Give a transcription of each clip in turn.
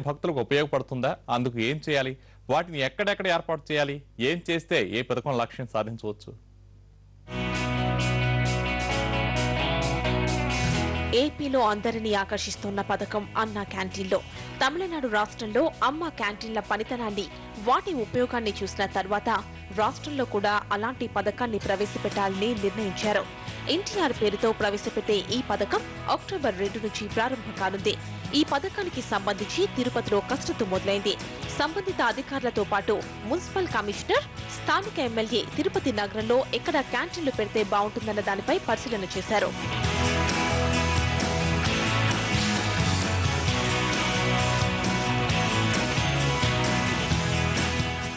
భక్తులకు ఉపయోగపడుతుందా? అందుకు ఏం చేయాలి? వాటిని ఎక్కడెక్కడ ఏర్పాటు చేయాలి? ఏం చేస్తే ఏ పథకం లక్ష్యం సాధించవచ్చు? ఏపీలో అందరినీ ఆకర్షిస్తున్న పథకం అన్నా క్యాంటీన్లో. తమిళనాడు రాష్ట్రంలో అమ్మ క్యాంటీన్ల పనితనాన్ని, వాటి ఉపయోగాన్ని చూసిన తర్వాత రాష్ట్రంలో కూడా అలాంటి పథకాన్ని ప్రవేశపెట్టాలని నిర్ణయించారు. ఎన్టీఆర్ పేరుతో ప్రవేశపెట్టే ఈ పథకం అక్టోబర్ 2 నుంచి ప్రారంభం కానుంది. ఈ పథకానికి సంబంధించి తిరుపతిలో కసరత్తు మొదలైంది. సంబంధిత అధికారులతో పాటు మున్సిపల్ కమిషనర్, స్థానిక ఎమ్మెల్యే తిరుపతి నగరంలో ఎక్కడ క్యాంటీన్లు పెడితే బాగుంటుందన్న దానిపై పరిశీలన చేశారు.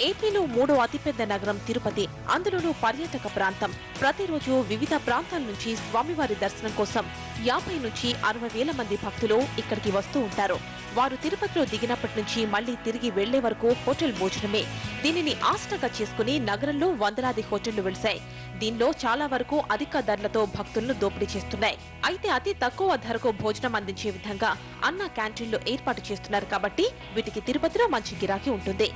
ఏపీలో 3వ అతిపెద్ద నగరం తిరుపతి. అందులోనూ పర్యాటక ప్రాంతం. ప్రతిరోజు వివిధ ప్రాంతాల నుంచి స్వామివారి దర్శనం కోసం 50 నుంచి 60 వేల మంది భక్తులు ఇక్కడికి వస్తూ ఉంటారు. వారు తిరుపతిలో దిగినప్పటి నుంచి మళ్లీ తిరిగి వెళ్లే వరకు హోటల్ భోజనమే. దీనిని ఆసరాగా చేసుకుని నగరంలో వందలాది హోటళ్లు వెలిశాయి. దీనిలో చాలా వరకు అధిక ధరలతో భక్తులను దోపిడీ చేస్తున్నాయి. అయితే అతి తక్కువ ధరకు భోజనం అందించే విధంగా అన్నా క్యాంటీన్లు ఏర్పాటు చేస్తున్నారు కాబట్టి వీటికి తిరుపతిలో మంచి గిరాకీ ఉంటుంది.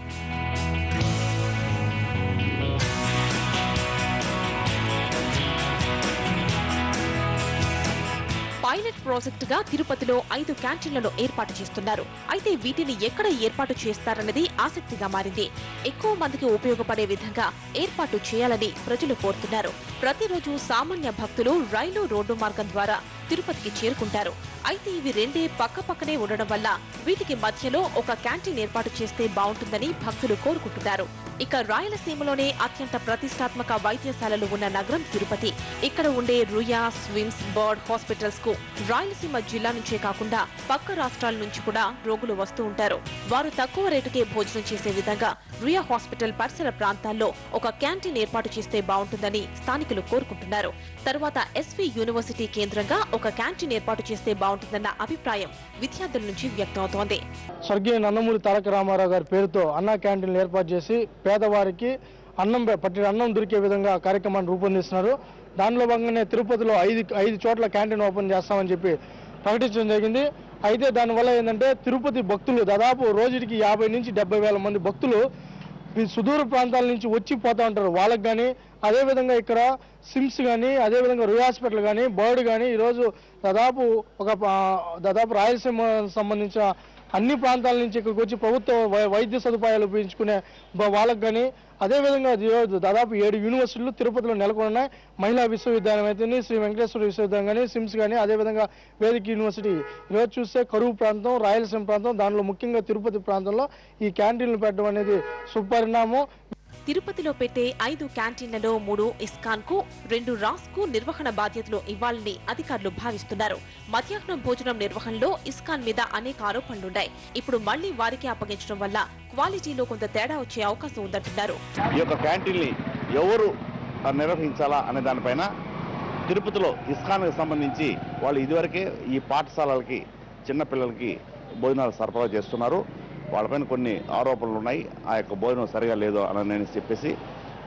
పైలట్ ప్రాజెక్టుగా తిరుపతిలో 5 క్యాంటీన్లను ఏర్పాటు చేస్తున్నారు. అయితే వీటిని ఎక్కడ ఏర్పాటు చేస్తారన్నది ఆసక్తిగా మారింది. ఎక్కువ మందికి ఉపయోగపడే విధంగా ఏర్పాటు చేయాలని ప్రజలు కోరుతున్నారు. ప్రతిరోజు సామాన్య భక్తులు రైలు, రోడ్డు మార్గం ద్వారా తిరుపతికి చేరుకుంటారు. అయితే ఇవి రెండే పక్కపక్కనే ఉండడం వల్ల వీటికి మధ్యలో ఒక క్యాంటీన్ ఏర్పాటు చేస్తే బాగుంటుందని భక్తులు కోరుకుంటున్నారు. ఇక రాయలసీమలోనే అత్యంత ప్రతిష్టాత్మక వైద్యశాలలు ఉన్న నగరం తిరుపతి. ఇక్కడ ఉండే రుయా, స్విమ్స్, బర్డ్ హాస్పిటల్స్ కు రాయలసీమ జిల్లా నుంచే కాకుండా పక్క రాష్ట్రాల నుంచి కూడా రోగులు వస్తూ ఉంటారు. వారు తక్కువ రేటుకే భోజనం చేసే విధంగా రుయా హాస్పిటల్ పరిసర ప్రాంతాల్లో ఒక క్యాంటీన్ ఏర్పాటు చేస్తే బాగుంటుందని స్థానికులు కోరుకుంటున్నారు. తర్వాత ఎస్వి యూనివర్సిటీ కేంద్రంగా ఒక క్యాంటీన్ ఏర్పాటు చేస్తే బాగుంటుందన్న అభిప్రాయం విద్యార్థుల నుంచి వ్యక్తమవుతోంది. స్వర్గీయ నందమూరి తారక రామారావు గారి పేరుతో అన్నా క్యాంటీన్లు ఏర్పాటు చేసి పేదవారికి పట్టిన అన్నం దొరికే విధంగా కార్యక్రమాన్ని రూపొందిస్తున్నారు. దానిలో భాగంగానే తిరుపతిలో 5 చోట్ల క్యాంటీన్ ఓపెన్ చేస్తామని చెప్పి ప్రకటించడం జరిగింది. అయితే దానివల్ల ఏంటంటే తిరుపతి భక్తులు దాదాపు రోజుకి 50 నుంచి 70 వేల మంది భక్తులు సుదూర ప్రాంతాల నుంచి వచ్చి పోతూ ఉంటారు. వాళ్ళకి కానీ అదేవిధంగా ఇక్కడ సిమ్స్ కానీ అదేవిధంగా రుయా హాస్పిటల్ కానీ బర్డ్ కానీ ఈరోజు దాదాపు రాయలసీమ సంబంధించిన అన్ని ప్రాంతాల నుంచి ఇక్కడికి వచ్చి ప్రభుత్వ వైద్య సదుపాయాలు ఉపయోగించుకునే వాళ్ళకు కానీ అదేవిధంగా దాదాపు 7 యూనివర్సిటీలు తిరుపతిలో నెలకొన్నాయి. మహిళా విశ్వవిద్యాలయం అయితే శ్రీ వెంకటేశ్వర విశ్వవిద్యాలయం కానీ సిమ్స్ కానీ అదేవిధంగా వేదిక యూనివర్సిటీ. ఈరోజు చూస్తే కరువు ప్రాంతం, రాయలసీమ ప్రాంతం, దానిలో ముఖ్యంగా తిరుపతి ప్రాంతంలో ఈ క్యాంటీన్లు పెట్టడం అనేది సుపరిణామం. తిరుపతిలో పెట్టే 5 క్యాంటీన్లలో 3 ఇస్కాన్ కు, 2 రాస్ కు నిర్వహణ బాధ్యతలు ఇవ్వాలని అధికారులు భావిస్తున్నారు. మధ్యాహ్నం భోజనం నిర్వహణలో ఇస్కాన్ మీద అనేక ఆరోపణలున్నాయి. ఇప్పుడు మళ్లీ వారికి అప్పగించడం వల్ల క్వాలిటీలో కొంత తేడా వచ్చే అవకాశం ఉందంటున్నారు. ఈ యొక్క క్యాంటీన్ని ఎవరు నిర్వహించాలా అనే దానిపైన తిరుపతిలో ఇస్కాన్ కి సంబంధించి వాళ్ళు ఇదివరకే ఈ పాఠశాలలకి చిన్నపిల్లలకి భోజనాలు సరఫరా చేస్తున్నారు. వాళ్ళపైన కొన్ని ఆరోపణలు ఉన్నాయి. ఆ యొక్క భోజనం సరిగా లేదు అని చెప్పేసి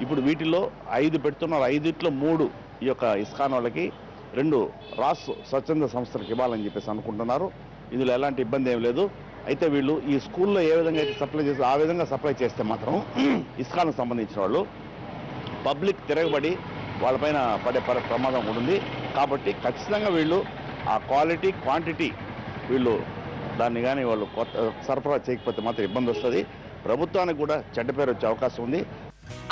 ఇప్పుడు వీటిల్లో 5 పెడుతున్నారు. 5లో 3 ఈ యొక్క ఇస్కాన్ వాళ్ళకి, 2 రాస్ స్వచ్ఛంద సంస్థలకు ఇవ్వాలని చెప్పేసి అనుకుంటున్నారు. ఇందులో ఎలాంటి ఇబ్బంది ఏం లేదు. అయితే వీళ్ళు ఈ స్కూల్లో ఏ విధంగా అయితే సప్లై చేస్తే ఆ విధంగా సప్లై చేస్తే మాత్రం ఇస్కాన్కు సంబంధించిన వాళ్ళు పబ్లిక్ తిరగబడి వాళ్ళపైన పడే ప్రమాదం ఉంటుంది. కాబట్టి ఖచ్చితంగా వీళ్ళు ఆ క్వాలిటీ, క్వాంటిటీ వీళ్ళు దాన్ని కానీ వాళ్ళు సరఫరా చేయకపోతే మాత్రం ఇబ్బంది వస్తుంది. ప్రభుత్వానికి కూడా చెడ్డ పేరు వచ్చే అవకాశం ఉంది.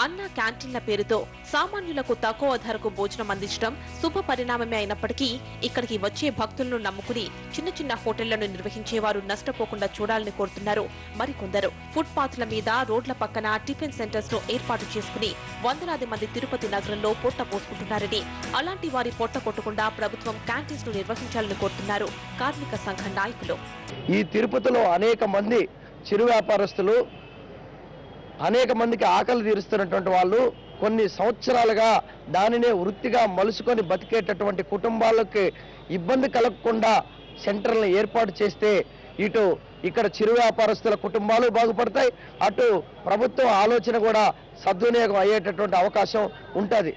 అన్నా క్యాంటీన్ల పేరుతో సామాన్యులకు తక్కువ ధరకు భోజనం అందించడం శుభ పరిణామమే అయినప్పటికీ ఇక్కడికి వచ్చే భక్తులను నమ్ముకుని చిన్న చిన్న హోటళ్లను నిర్వహించేవారు నష్టపోకుండా చూడాలని కోరుతున్నారు మరికొందరు. ఫుట్పాత్ల మీద, రోడ్ల పక్కన టిఫిన్ సెంటర్స్ ను ఏర్పాటు చేసుకుని వందలాది మంది తిరుపతి నగరంలో పొట్ట పోసుకుంటున్నారని, అలాంటి వారి పొట్ట కొట్టకుండా ప్రభుత్వం క్యాంటీన్స్ ను నిర్వహించాలని కోరుతున్నారు కార్మిక సంఘ నాయకులు. ఈ తిరుపతిలో అనేక మంది చిరు వ్యాపారస్తులు, అనేక మందికి ఆకలి తీరుస్తున్నటువంటి వాళ్ళు కొన్ని సంవత్సరాలుగా దానినే వృత్తిగా మలుసుకొని బతికేటటువంటి కుటుంబాలకు ఇబ్బంది కలగకుండా సెంటర్లను ఏర్పాటు చేస్తే ఇటు ఇక్కడ చిరు వ్యాపారస్తుల కుటుంబాలు బాగుపడతాయి, అటు ప్రభుత్వం ఆలోచన కూడా సద్వినియోగం అయ్యేటటువంటి అవకాశం ఉంటుంది.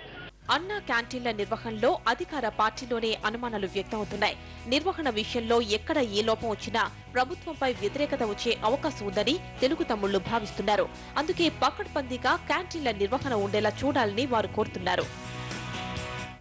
అన్నా క్యాంటీన్ల నిర్వహణలో అధికార పార్టీలోనే అనుమానాలు వ్యక్తమవుతున్నాయి. నిర్వహణ విషయంలో ఎక్కడ ఏ లోపం వచ్చినా ప్రభుత్వంపై వ్యతిరేకత వచ్చే అవకాశం ఉందని తెలుగు తమ్ముళ్లు భావిస్తున్నారు. అందుకే పకడ్బందీగా క్యాంటీన్ల నిర్వహణ ఉండేలా చూడాలని వారు కోరుతున్నారు.